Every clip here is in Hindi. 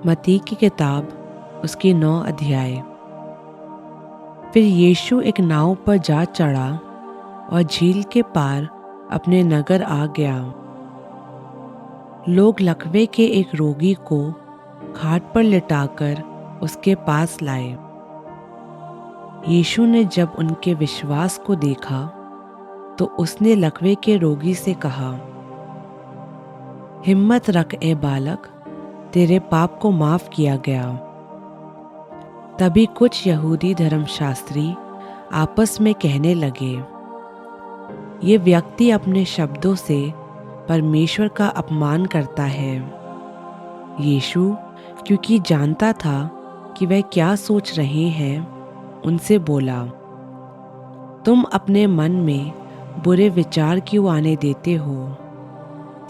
मत्ती की किताब उसके 9 अध्याय। फिर यीशु एक नाव पर जा चढ़ा और झील के पार अपने नगर आ गया। लोग लकवे के एक रोगी को खाट पर लिटाकर उसके पास लाए। यीशु ने जब उनके विश्वास को देखा तो उसने लकवे के रोगी से कहा, हिम्मत रख ए बालक, तेरे पाप को माफ किया गया। तभी कुछ यहूदी धर्मशास्त्री आपस में कहने लगे, ये व्यक्ति अपने शब्दों से परमेश्वर का अपमान करता है। यीशु क्योंकि जानता था कि वह क्या सोच रहे हैं, उनसे बोला, तुम अपने मन में बुरे विचार क्यों आने देते हो?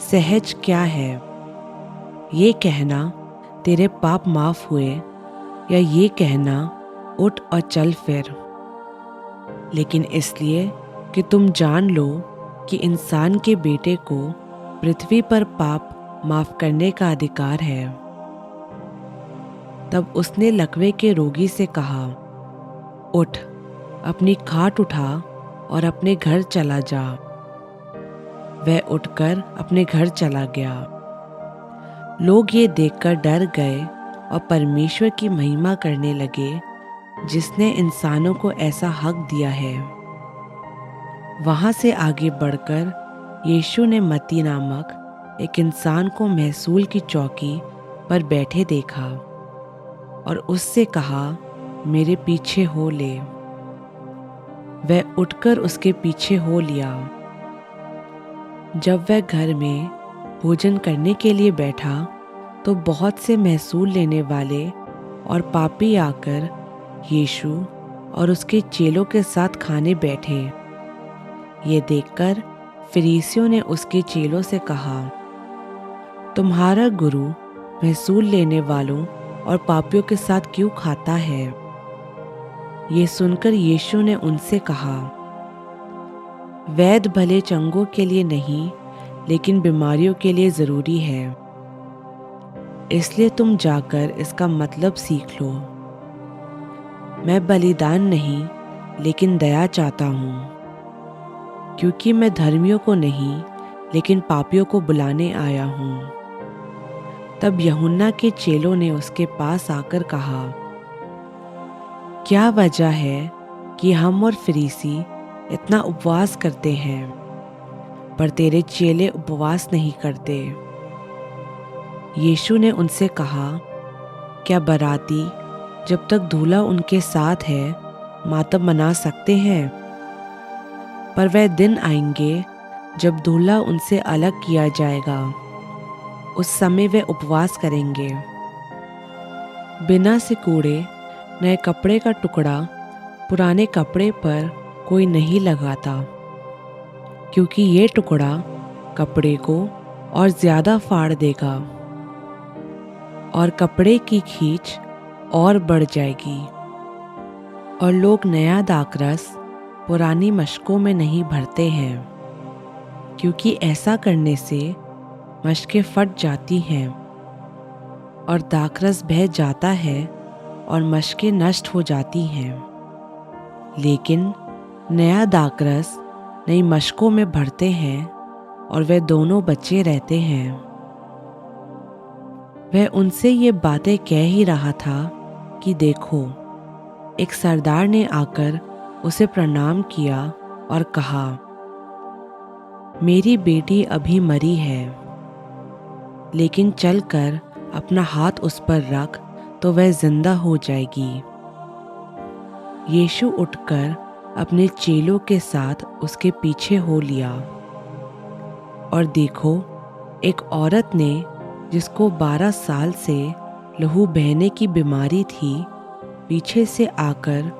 सहज क्या है, ये कहना तेरे पाप माफ हुए, या ये कहना उठ और चल फिर? लेकिन इसलिए कि तुम जान लो कि इंसान के बेटे को पृथ्वी पर पाप माफ करने का अधिकार है। तब उसने लकवे के रोगी से कहा, उठ, अपनी खाट उठा और अपने घर चला जा। वह उठकर अपने घर चला गया। लोग ये देखकर डर गए और परमेश्वर की महिमा करने लगे, जिसने इंसानों को ऐसा हक दिया है। वहाँ से आगे बढ़कर यीशु ने मत्ती नामक एक इंसान को महसूल की चौकी पर बैठे देखा और उससे कहा, मेरे पीछे हो ले। वह उठकर उसके पीछे हो लिया। जब वह घर में भोजन करने के लिए बैठा तो बहुत से महसूल लेने वाले और पापी आकर यीशु और उसके चेलों के साथ खाने बैठे। ये देखकर फरीसियों ने उसके चेलों से कहा, तुम्हारा गुरु महसूल लेने वालों और पापियों के साथ क्यों खाता है? ये सुनकर यीशु ने उनसे कहा, वैद्य भले चंगों के लिए नहीं, लेकिन बीमारियों के लिए ज़रूरी है। इसलिए तुम जाकर इसका मतलब सीख लो। मैं बलिदान नहीं, लेकिन दया चाहता हूँ, क्योंकि मैं धर्मियों को नहीं, लेकिन पापियों को बुलाने आया हूँ। तब यूहन्ना के चेलों ने उसके पास आकर कहा, क्या वजह है कि हम और फरीसी इतना उपवास करते हैं, पर तेरे चेले उपवास नहीं करते? यीशु ने उनसे कहा, क्या बाराती जब तक दूल्हा उनके साथ है मातम मना सकते हैं? पर वह दिन आएंगे जब दूल्हा उनसे अलग किया जाएगा, उस समय वे उपवास करेंगे। बिना सिकोड़े नए कपड़े का टुकड़ा पुराने कपड़े पर कोई नहीं लगाता, क्योंकि ये टुकड़ा कपड़े को और ज़्यादा फाड़ देगा और कपड़े की खींच और बढ़ जाएगी। और लोग नया दाखरस पुरानी मशकों में नहीं भरते हैं, क्योंकि ऐसा करने से मशकें फट जाती हैं और दाखरस बह जाता है और मशकें नष्ट हो जाती हैं। लेकिन नया दाखरस नई मशकों में भरते हैं और वे दोनों बचे रहते हैं। वह उनसे ये बातें कह ही रहा था कि देखो, एक सरदार ने आकर उसे प्रणाम किया और कहा, मेरी बेटी अभी मरी है, लेकिन चलकर अपना हाथ उस पर रख तो वह जिंदा हो जाएगी। यीशु उठकर अपने चेलों के साथ उसके पीछे हो लिया। और देखो, एक औरत ने जिसको 12 साल से लहू बहने की बीमारी थी, पीछे से आकर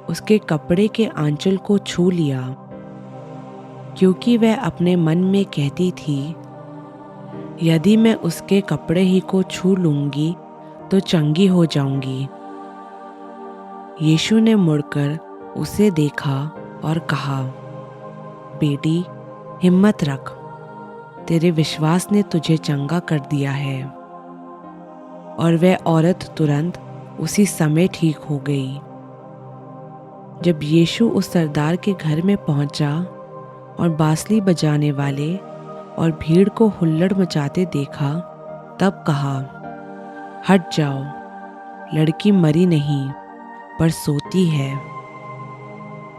उसके कपड़े के आंचल को छू लिया, क्योंकि वह अपने मन में कहती थी, यदि मैं उसके कपड़े ही को छू लूंगी तो चंगी हो जाऊंगी। यीशु ने मुड़कर उसे देखा और कहा, बेटी, हिम्मत रख, तेरे विश्वास ने तुझे चंगा कर दिया है। और वह औरत तुरंत उसी समय ठीक हो गई। जब यीशु उस सरदार के घर में पहुंचा और बांसुरी बजाने वाले और भीड़ को हुल्लड़ मचाते देखा, तब कहा, हट जाओ, लड़की मरी नहीं पर सोती है।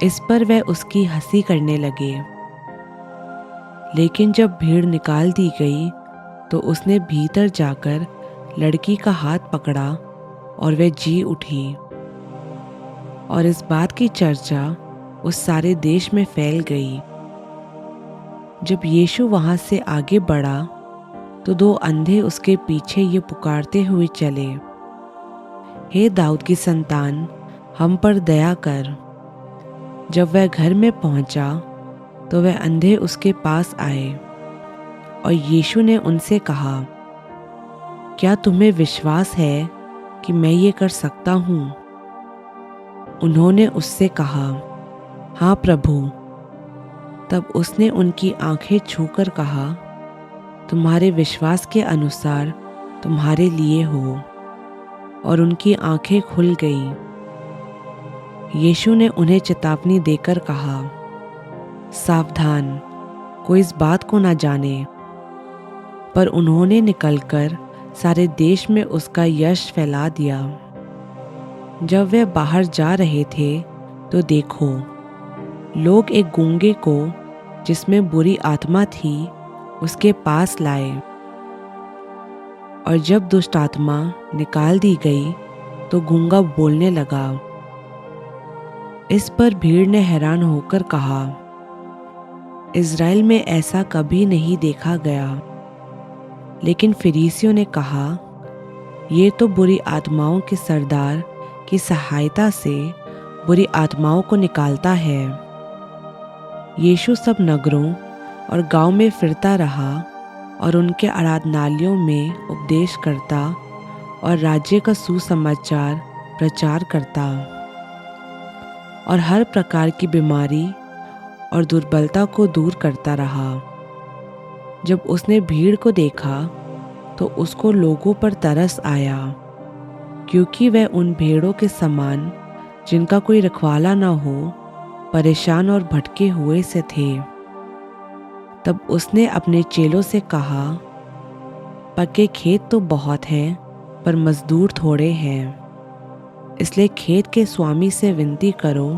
इस पर वह उसकी हंसी करने लगे। लेकिन जब भीड़ निकाल दी गई तो उसने भीतर जाकर लड़की का हाथ पकड़ा और वह जी उठी। और इस बात की चर्चा उस सारे देश में फैल गई। जब यीशु वहां से आगे बढ़ा तो 2 अंधे उसके पीछे ये पुकारते हुए चले, हे दाऊद की संतान, हम पर दया कर। जब वह घर में पहुंचा तो वह अंधे उसके पास आए और यीशु ने उनसे कहा, क्या तुम्हें विश्वास है कि मैं ये कर सकता हूँ? उन्होंने उससे कहा, हाँ प्रभु। तब उसने उनकी आंखें छूकर कहा, तुम्हारे विश्वास के अनुसार तुम्हारे लिए हो। और उनकी आंखें खुल गई। यीशु ने उन्हें चेतावनी देकर कहा, सावधान, कोई इस बात को ना जाने। पर उन्होंने निकलकर सारे देश में उसका यश फैला दिया। जब वे बाहर जा रहे थे तो देखो, लोग एक गूंगे को जिसमें बुरी आत्मा थी उसके पास लाए। और जब दुष्ट आत्मा निकाल दी गई तो गूंगा बोलने लगा। इस पर भीड़ ने हैरान होकर कहा, इज़राइल में ऐसा कभी नहीं देखा गया। लेकिन फरीसियों ने कहा, ये तो बुरी आत्माओं के सरदार की सहायता से बुरी आत्माओं को निकालता है। यीशु सब नगरों और गांव में फिरता रहा और उनके आराधनालयों में उपदेश करता और राज्य का सुसमाचार प्रचार करता और हर प्रकार की बीमारी और दुर्बलता को दूर करता रहा। जब उसने भीड़ को देखा तो उसको लोगों पर तरस आया, क्योंकि वह उन भेड़ों के समान जिनका कोई रखवाला न हो, परेशान और भटके हुए से थे। तब उसने अपने चेलों से कहा, पक्के खेत तो बहुत हैं, पर मजदूर थोड़े हैं। इसलिए खेत के स्वामी से विनती करो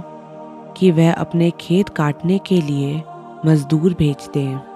कि वह अपने खेत काटने के लिए मजदूर भेज दें।